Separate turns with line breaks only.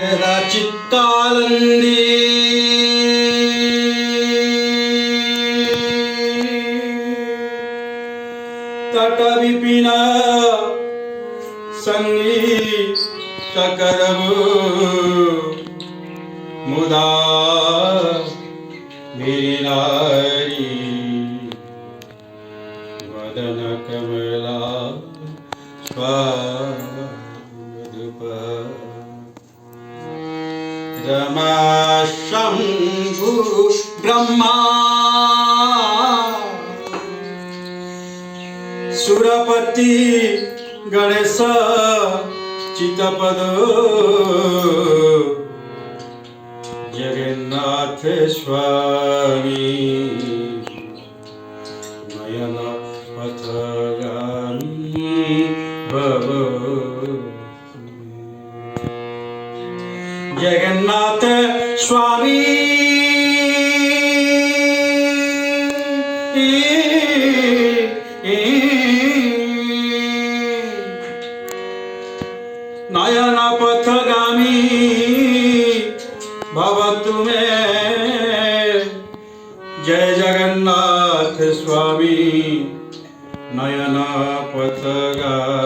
यदा चित्तानंदी तट विपिन संगीत करबो मुदा मेरी नारी वदन कमला स्वादुप रमा शंभु ब्रह्मा सुरपति गणेश चितपद जगन्नाथ स्वामी नयन पथगामी भव जगन्नाथ स्वामी नयन पथगामी भवतु मे जय जगन्नाथ स्वामी नयन पथगामी